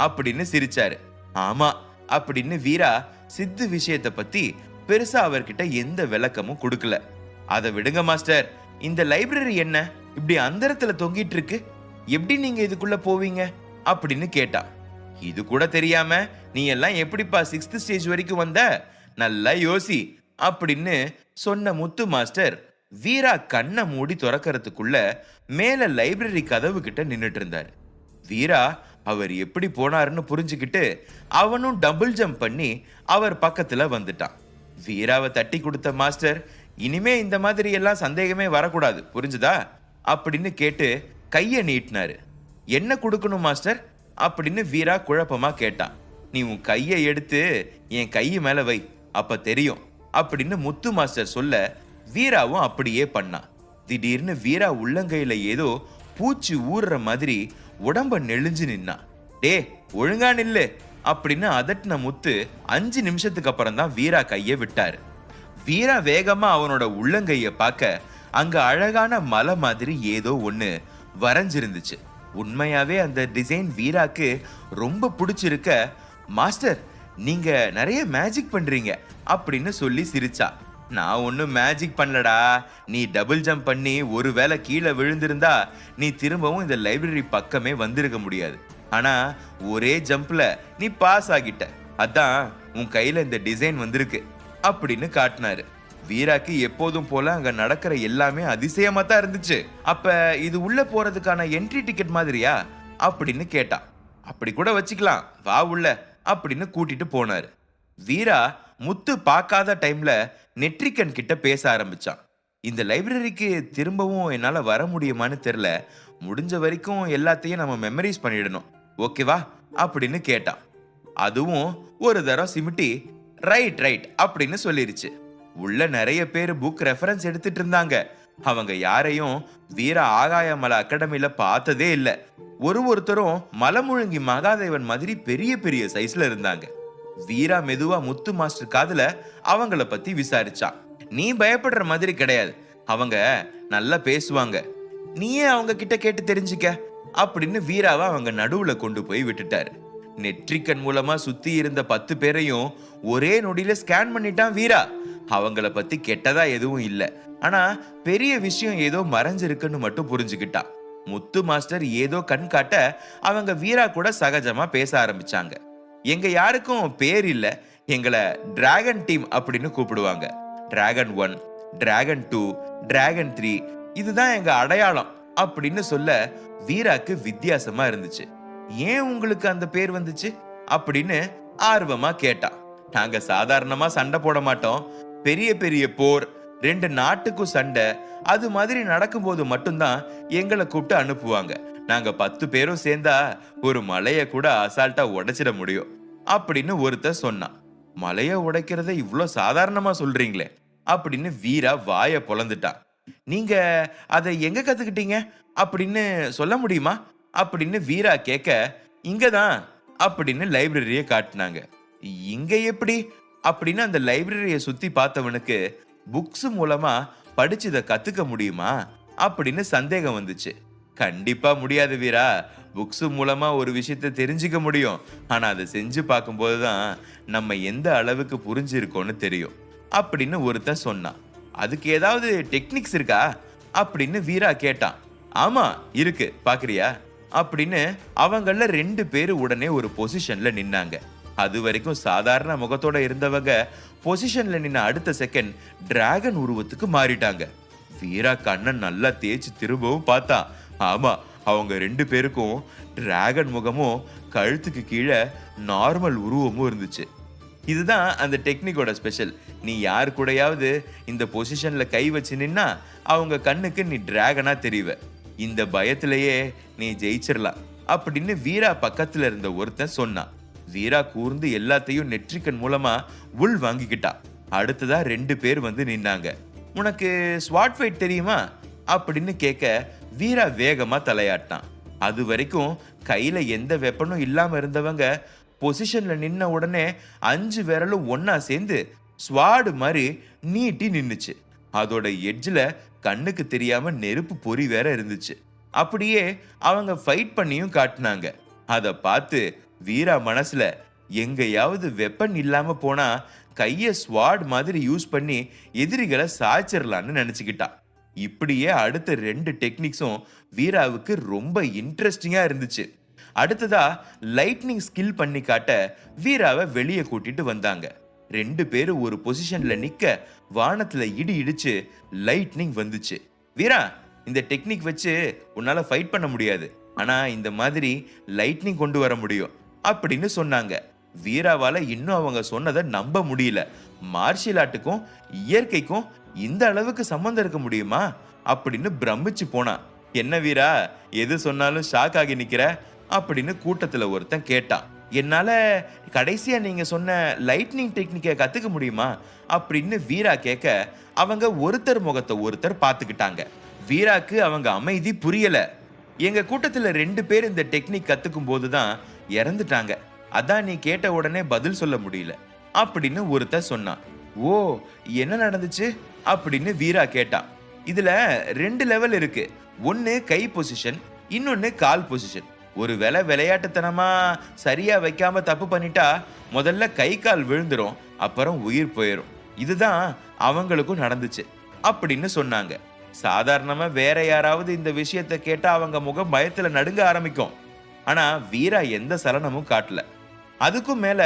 [SPEAKER 2] அப்படின்னு சிரிச்சாரு. ஆமா அப்படின்னு வீரா சித்து விஷயத்தை பத்தி பெருசா அவர்கிட்ட எந்த விளக்கமும் கொடுக்கல. அதை விடுங்க மாஸ்டர், இந்த லைப்ரரி என்ன இப்படி அந்தரத்துல தொங்கிட்டு இருக்கு, எப்படி நீங்க இதுக்குள்ள போவீங்க அப்படின்னு கேட்டா. இது கூட தெரியாம நீ எல்லாம் எப்படிப்பா 6th ஸ்டேஜ் வரைக்கும் வந்த, நல்லா யோசி அப்படின்னு சொன்ன முத்து மாஸ்டர் வீரா கண்ணை மூடி துறக்கிறதுக்குள்ள மேல லைப்ரரி கதவு கிட்ட நின்னுட்டு இருந்தாரு. வீரா அவர் எப்படி போனாருன்னு புரிஞ்சுக்கிட்டு அவனும் டபுள் ஜம்ப் பண்ணி அவர் பக்கத்துல வந்துட்டான். வீராவை தட்டி கொடுத்த மாஸ்டர், இனிமே இந்த மாதிரி எல்லாம் சந்தேகமே வரக்கூடாது, புரிஞ்சுதா அப்படின்னு கேட்டு கைய நீட்டினாரு. என்ன கொடுக்கணும் மாஸ்டர் அப்படின்னு வீரா குழப்பமா கேட்டான். நீ உன் கையை எடுத்து என் கை மேல வை, அப்ப தெரியும் அப்படின்னு முத்து மாஸ்டர் சொல்ல வீராவும் அப்படியே பண்ணான். திடீர்னு வீரா உள்ளங்கையில ஏதோ பூச்சி ஊறுற மாதிரி உடம்ப நெளிஞ்சு நின்னான். டே ஒழுங்கா நில்லு அப்படின்னு அதட்டின முத்து 5 நிமிஷத்துக்கு அப்புறம் தான் வீரா கையை விட்டாரு. வீரா வேகமா அவனோட உள்ளங்கைய பார்க்க அங்க அழகான மலை மாதிரி ஏதோ ஒண்ணு வரைஞ்சிருந்துச்சு. உண்மையாவே அந்த டிசைன் வீராக்கு ரொம்ப பிடிச்சிருக்க, மாஸ்டர் நீங்க நிறைய மேஜிக் பண்றீங்க அப்படின்னு சொல்லி சிரிச்சா. நான் ஒன்னும் மேஜிக் பண்ணலடா, நீ டபுள் ஜம்ப் பண்ணி ஒருவேளை கீழே விழுந்திருந்தா நீ திரும்பவும் இந்த லைப்ரரி பக்கமே வந்திருக்க முடியாது. ஆனா ஒரே ஜம்ப்ல நீ பாஸ் ஆகிட்ட, அதான் உன் கையில இந்த டிசைன் வந்திருக்கு அப்படின்னு காட்டினாரு. வீராக்கு எப்போதும் போல அங்க நடக்கிற எல்லாமே அதிசயமா தான் இருந்துச்சு. அப்ப இது உள்ள போறதுக்கான என்ட்ரி டிக்கெட் மாதிரியா அப்படின்னு கேட்டா. அப்படி கூட வச்சுக்கலாம், வா உள்ள அப்படின்னு கூட்டிட்டு போனாரு. வீரா முத்து பார்க்காத டைம்ல நெட்ரிக்கன் கிட்ட பேச ஆரம்பிச்சான். இந்த லைப்ரரிக்கு திரும்பவும் என்னால வர முடியுமான்னு தெரியல, முடிஞ்ச வரைக்கும் எல்லாத்தையும் நம்ம மெமரைஸ் பண்ணிடணும், ஓகேவா அப்படின்னு கேட்டான். அதுவும் ஒரு தடவை சிமிட்டி ரைட் ரைட் அப்படின்னு சொல்லிருச்சு. உள்ள நிறைய பேர் புக் ரெஃபரன்ஸ் எடுத்துட்டு இருந்தாங்க. அவங்க யாரையும் வீரா ஆகாயமலை அகாடமில பார்த்ததே இல்ல. ஒருத்தரும் மலமுழுங்கி மகாதேவன் மாதிரி பெரிய பெரிய சைஸ்ல இருந்தாங்க. வீரா மெதுவா முத்து மாஸ்டர் காதுல அவங்கள பத்தி விசாரிச்சான். நீ பயப்படுற மாதிரி கிடையாது, அவங்க நல்லா பேசுவாங்க, நீயே அவங்க கிட்ட கேட்டு தெரிஞ்சுக்க அப்படின்னு வீராவை அவங்க நடுவுல கொண்டு போய் விட்டுட்டாரு. நெட்ரிக்கன் மூலமா சுத்தி இருந்த 10 பேரையும் ஒரே நொடியில ஸ்கேன் பண்ணிட்டான் வீரா. அவங்கள பத்தி கெட்டதா எதுவும் இல்ல, ஆனா பெரிய விஷயம் ஏதோ மறைஞ்சிருக்குன்னு மட்டும் புரிஞ்சுக்கிட்டான். முத்து மாஸ்டர் ஏதோ கண் காட்ட அவங்க வீரா கூட சகஜமா பேச ஆரம்பிச்சாங்க. எங்க யாருக்கும் பேர் இல்ல, எங்களை டிராகன் டீம் அப்படின்னு கூப்பிடுவாங்க. டிராகன் 1, டிராகன் 2, டிராகன் 3 இதுதான் எங்க அடையாளம் அப்படின்னு சொல்ல வீராக்கு வித்தியாசமா இருந்துச்சு. ஏன் உங்களுக்கு அந்த பேர் வந்துச்சு அப்படின்னு ஆர்வமா கேட்டான். நாங்க சாதாரணமா சண்டை போட மாட்டோம், பெரிய பெரிய போர், 2 நாட்டுக்கும் சண்டை அது மாதிரி நடக்கும்போது மட்டும்தான் எங்களை கூப்பிட்டு அனுப்புவாங்க. நாங்க 10 பேரும் சேர்ந்தா ஒரு மலைய கூட அசால்ட்டா உடைச்சிட முடியும் அப்படின்னு ஒருத்தர் சொன்னான். மலைய உடைக்கிறத இவ்வளோ சாதாரணமா சொல்றீங்களே அப்படின்னு வீரா வாய பொளந்துட்டான். நீங்க அதை எங்க கத்துக்கிட்டீங்க அப்படின்னு சொல்ல முடியுமா அப்படின்னு வீரா கேட்க, இங்கதான் அப்படின்னு லைப்ரரியை காட்டினாங்க. இங்க எப்படி அப்படின்னு அந்த லைப்ரரியை சுத்தி பார்த்தவனுக்கு புக்ஸ் மூலமா படிச்சதை கத்துக்க முடியுமா அப்படின்னு சந்தேகம் வந்துச்சு. கண்டிப்பா முடியாது வீரா, புக்ஸ் மூலமா ஒரு விஷயத்தை தெரிஞ்சுக்க முடியும், ஆனா அதை செஞ்சு பார்க்கும்போதுதான் நம்ம எந்த அளவுக்கு புரிஞ்சிருக்கோன்னு தெரியும் அப்படின்னு ஒருத்தன் சொன்னான். அதுக்கு ஏதாவது டெக்னிக்ஸ் இருக்கா அப்படின்னு வீரா கேட்டான். ஆமா இருக்கு, பாக்குறியா அப்படின்னு அவங்கள 2 பேரு உடனே ஒரு பொசிஷன்ல நின்னாங்க. அது வரைக்கும் சாதாரண முகத்தோட இருந்தவங்க பொசிஷன்ல நின்ன அடுத்த செகண்ட் டிராகன் உருவத்துக்கு மாறிட்டாங்க. வீரா கண்ணன் நல்லா தேய்ச்சி திரும்பவும் பார்த்தா. ஆமா, அவங்க 2 பேருக்கும் டிராகன் முகமும் கழுத்துக்கு கீழே நார்மல் உருவமும் இருந்துச்சு. இதுதான் அந்த டெக்னிக்கோட ஸ்பெஷல். நீ யாரு கூடயாவது இந்த பொசிஷன்ல கை வச்சு நின்னா அவங்க கண்ணுக்கு நீ டிராகனா தெரிவ. இந்த பயத்திலேயே நீ ஜெயிச்சிடலாம் அப்படின்னு வீரா பக்கத்துல இருந்த ஒருத்தன் சொன்னான். வீரா கூர்ந்து எல்லாத்தையும் நெட்ரிக்கன் மூலமா உள் வாங்கிக்கிட்டா. அடுத்ததா 2 பேர் வந்து நின்னாங்க. உனக்கு ஸ்வாட் ஃபைட் தெரியுமா அப்படின்னு கேட்க வீரா வேகமா தலையாட்டான். அது வரைக்கும் கையில எந்த வெப்பனும் இல்லாம இருந்தவங்க பொசிஷன்ல நின்ன உடனே 5 விரலும் ஒன்னா சேர்ந்து ஸ்வாடு மாதிரி நீட்டி நின்னுச்சு. அதோட எட்ஜ்ல கண்ணுக்கு தெரியாம நெருப்பு பொறி வேற இருந்துச்சு. அப்படியே அவங்க ஃபைட் பண்ணியும் காட்டினாங்க. அத பார்த்து வீரா மனசுல எங்கேயாவது வெப்பன் இல்லாம போனா கைய ஸ்வாட் மாதிரி யூஸ் பண்ணி எதிரிகளை சாய்ச்சிடலான்னு நினைச்சுக்கிட்டா. இப்படியே அடுத்த 2 டெக்னிக்ஸும் வீராவுக்கு ரொம்ப இன்ட்ரெஸ்டிங்கா இருந்துச்சு. அடுத்ததா லைட்னிங் ஸ்கில் பண்ணி காட்ட வீராவை வெளியே கூட்டிட்டு வந்தாங்க. 2 பேரும் ஒரு பொசிஷன்ல நிக்க வானத்துல இடி இடிச்சு லைட்னிங் வந்துச்சு. வீரா, இந்த டெக்னிக் வச்சு உன்னால ஃபைட் பண்ண முடியாது, ஆனா இந்த மாதிரி லைட்னிங் கொண்டு வர முடியும் அப்படின்னு சொன்னாங்க. வீராவால இன்னும் அவங்க சொன்னதை நம்ப முடியல. மார்ஷியல் ஆர்ட்டுக்கும் இயற்கைக்கும் இந்த அளவுக்கு சம்பந்தம் இருக்க முடியுமா அப்படின்னு பிரமிச்சு போனா. என்ன வீரா, எது சொன்னாலும் ஷாக் ஆகி நிக்கிற அப்படின்னு கூட்டத்துல ஒருத்தன் கேட்டான். என்னால கடைசியா நீங்க சொன்ன லைட்னிங் டெக்னிக்கை கத்துக்க முடியுமா அப்படின்னு வீரா கேட்க அவங்க ஒருத்தர் முகத்தை ஒருத்தர் பார்த்துக்கிட்டாங்க. வீராக்கு அவங்க அமைதி புரியல. எங்க கூட்டத்துல 2 பேர் இந்த டெக்னிக் கத்துக்கும் போதுதான் இறந்துட்டாங்க, அதான் நீ கேட்ட உடனே பதில் சொல்ல முடியல அப்படின்னு ஒருத்தர் சொன்னான். ஓ, என்ன நடந்துச்சு அப்படின்னு வீரா கேட்டான். இதுல 2 லெவல் இருக்கு. ஒன்னு கை பொசிஷன், இன்னொன்னு கால் பொசிஷன். ஒரு விளையாட்டுத்தனமா சரியா வைக்காம தப்பு பண்ணிட்டா முதல்ல கை கால் விழுந்துரும், அப்புறம் உயிர் போயிடும். இதுதான் அவங்களுக்கும் நடந்துச்சு அப்படின்னு சொன்னாங்க. சாதாரணமா வேற யாராவது இந்த விஷயத்தை கேட்டா அவங்க முகம் பயத்துல நடுங்க ஆரம்பிக்கும். ஆனா வீரா எந்த சலனமும் காட்டல. அதுக்கும் மேல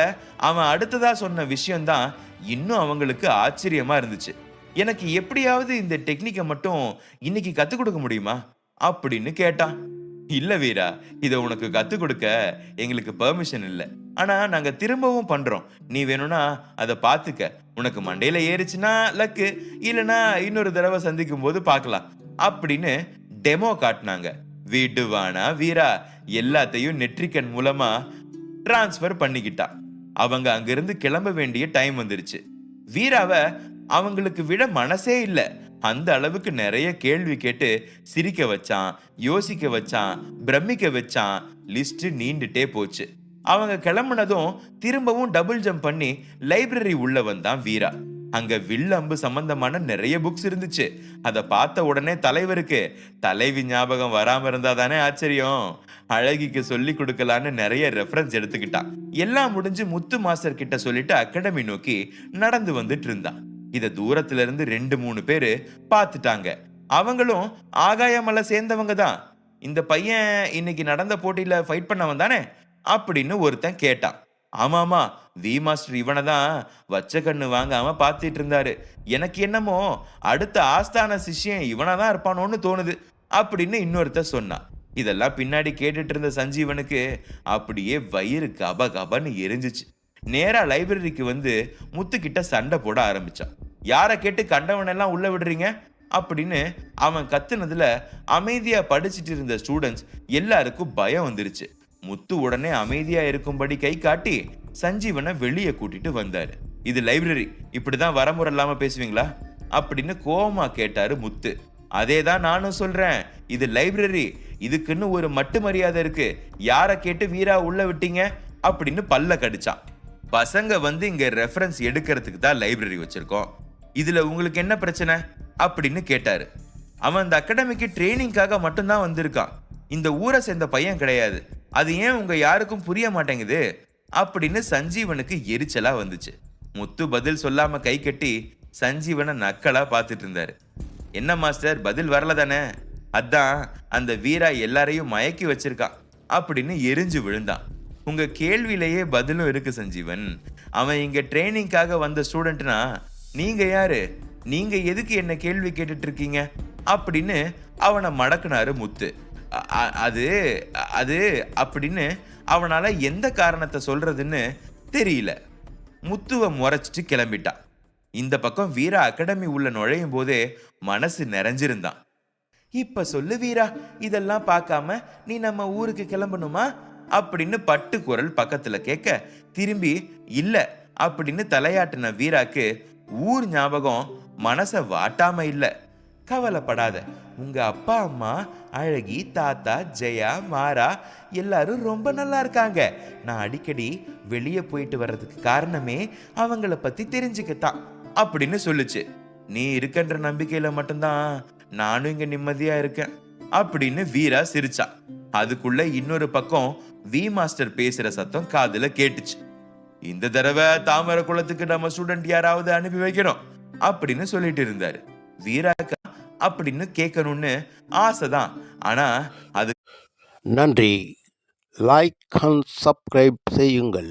[SPEAKER 2] அவன் அடுத்ததா சொன்ன விஷயம்தான் இன்னும் அவங்களுக்கு ஆச்சரியமா இருந்துச்சு. எனக்கு எப்படியாவது இந்த டெக்னிக்கை மட்டும் இன்னைக்கு கத்துக் கொடுக்க முடியுமா அப்படின்னு கேட்டான். இல்ல வீரா, இதை உனக்கு கத்துக் கொடுக்க எங்களுக்கு பெர்மிஷன் இல்லை, ஆனா நாங்க திரும்பவும் பண்றோம். நீ வேணும்னா அதை பார்த்துக்க. உனக்கு மண்டையில ஏறிச்சுன்னா லக்கு, இல்லைன்னா இன்னொரு தடவை சந்திக்கும் போது பார்க்கலாம் அப்படின்னு டெமோ காட்டினாங்க. விடுவானா வீரா, எல்லாத்தையும் நெட்ரிக்கன் மூலமா டிரான்ஸ்ஃபர் பண்ணிக்கிட்டா. அவங்க அங்கிருந்து கிளம்ப வேண்டிய டைம் வந்துருச்சு. வீராவை அவங்களுக்கு விட மனசே இல்ல. அந்த அளவுக்கு நிறைய கேள்வி கேட்டு சிரிக்க வச்சான், யோசிக்க வச்சான், பிரமிக்க வச்சான். லிஸ்ட் நீண்டுட்டே போச்சு. அவங்க கிளம்புனதும் திரும்பவும் டபுள் ஜம்ப் பண்ணி லைப்ரரி உள்ள வந்தான் வீரா. அங்க வில் அம்பு சம்பந்தமான நிறைய புக்ஸ் இருந்துச்சு. அதை பார்த்த உடனே தலைவருக்கு தலைவி ஞாபகம் வராம இருந்தா தானே ஆச்சரியம். அழகிக்கு சொல்லி கொடுக்கலான்னு நிறைய ரெஃபரன்ஸ் எடுத்துக்கிட்டான். எல்லாம் முடிஞ்சு முத்து மாஸ்டர் கிட்ட சொல்லிட்டு அகாடமி நோக்கி நடந்து வந்துட்டு இருந்தான். இத தூரத்துல இருந்து 2-3 பேரு பார்த்துட்டாங்க. அவங்களும் ஆகாயமலை சேர்ந்தவங்க தான். இந்த பையன் இன்னைக்கு நடந்த போட்டியில ஃபைட் பண்ணவன் தானே அப்படின்னு ஒருத்தன் கேட்டான். ஆமாமா, வி மாஸ்டர் இவனை தான் வச்ச கண்ணு வாங்காம பார்த்துட்டு இருந்தாரு. எனக்கு என்னமோ அடுத்த ஆஸ்தான சிஷ்யன் இவனா தான் இருப்பானோன்னு தோணுது அப்படின்னு இன்னொருத்தர் சொன்னான். இதெல்லாம் பின்னாடி கேட்டுட்டு இருந்த சஞ்சீவனுக்கு அப்படியே வயிறு கப கபன்னு எரிஞ்சிச்சு. நேரா லைப்ரரிக்கு வந்து முத்துக்கிட்ட சண்டை போட ஆரம்பிச்சான். யாரை கேட்டு கண்டவனெல்லாம் உள்ள விடுறீங்க அப்படின்னு அவன் கத்துனதுல அமைதியா படிச்சுட்டு இருந்த ஸ்டூடெண்ட்ஸ் எல்லாருக்கும் பயம் வந்துருச்சு. முத்து உடனே அமைதியா இருக்கும்படி கை காட்டி சஞ்சீவனை வெளியே கூட்டிட்டு வந்தாரு. இது லைப்ரரி, இப்படிதான் வரமுறை இல்லாம பேசுவீங்களா அப்படின்னு கோவமா கேட்டாரு முத்து. அதேதான் நானும் சொல்றேன், இது லைப்ரரி, இதுக்குன்னு ஒரு மட்டு மரியாதை இருக்கு. யாரை கேட்டு வீரா உள்ள விட்டீங்க அப்படின்னு பல்ல கடிச்சான். பசங்க வந்து இங்க ரெஃபரன்ஸ் எடுக்கிறதுக்கு தான் லைப்ரரி வச்சிருக்கோம், இதுல உங்களுக்கு என்ன பிரச்சனை அப்படின்னு கேட்டாரு. அவன் இந்த அகாடமிக்கு ட்ரைனிங்காக மட்டும்தான் வந்திருக்கான், இந்த ஊரை சேர்ந்த பையன் கிடையாது. அது ஏன் உங்க யாருக்கும் புரிய மாட்டேங்குது அப்படின்னு சஞ்சீவனுக்கு எரிச்சலா வந்துச்சு. முத்து பதில் சொல்லாம கை கட்டி சஞ்சீவனை நக்கலா பார்த்துட்டு இருந்தாரு. என்ன மாஸ்டர், பதில் வரல தானே? அதான் அந்த வீரா எல்லாரையும் மயக்கி வச்சிருக்கான் அப்படின்னு எரிஞ்சு விழுந்தான். உங்க கேள்வியிலேயே பதிலும் இருக்கு சஞ்சீவன். அவன் இங்க ட்ரைனிங்காக வந்த ஸ்டூடெண்ட்னா நீங்க யாரு? நீங்க எதுக்கு என்ன கேள்வி கேட்டுட்டு இருக்கீங்க அப்படின்னு அவனை மடக்குனாரு முத்து. அது அது அப்படின்னு அவனால எந்த காரணத்தை சொல்றதுன்னு தெரியல. முத்துவை முறைச்சிட்டு கிளம்பிட்டான். இந்த பக்கம் வீரா அகாடமி உள்ள நுழையும் போதே மனசு நிறைஞ்சிருந்தான். இப்ப சொல்லு வீரா, இதெல்லாம் பார்க்காம நீ நம்ம ஊருக்கு கிளம்பணுமா அப்படின்னு பட்டு குரல் பக்கத்துல கேட்க திரும்பி இல்ல அப்படின்னு தலையாட்டின வீராக்கு ஊர் ஞாபகம் மனச வாட்டாம இல்ல. கவலைப்படாத, உங்க அப்பா அம்மா அழகி, தாத்தா, ஜெயா, மாறா எல்லாரும் ரொம்ப நல்லா இருக்காங்க. நான் அடிக்கடி வெளியே போயிட்டு வர்றதுக்கு காரணமே அவங்கள பத்தி தெரிஞ்சுக்கத்தான் அப்படின்னு சொல்லுச்சு. நீ இருக்கன்ற நம்பிக்கையில மட்டும்தான் நானும் இங்க நிம்மதியா இருக்கேன் அப்படின்னு வீரா சிரிச்சா. அதுக்குள்ள இன்னொரு பக்கம் வி மாஸ்டர் பேசுற சத்தம் காதுல கேட்டுச்சு. இந்த தடவை தாமரை குளத்துக்கு நம்ம ஸ்டூடெண்ட் யாராவது அனுப்பி வைக்கணும் அப்படின்னு சொல்லிட்டு இருந்தாரு. வீராக்கா அப்படின்னு கேட்கணும்னு ஆசைதான், ஆனா அது
[SPEAKER 1] நன்றி. லைக் அண்ட் சப்ஸ்கிரைப் செய்யுங்கள்.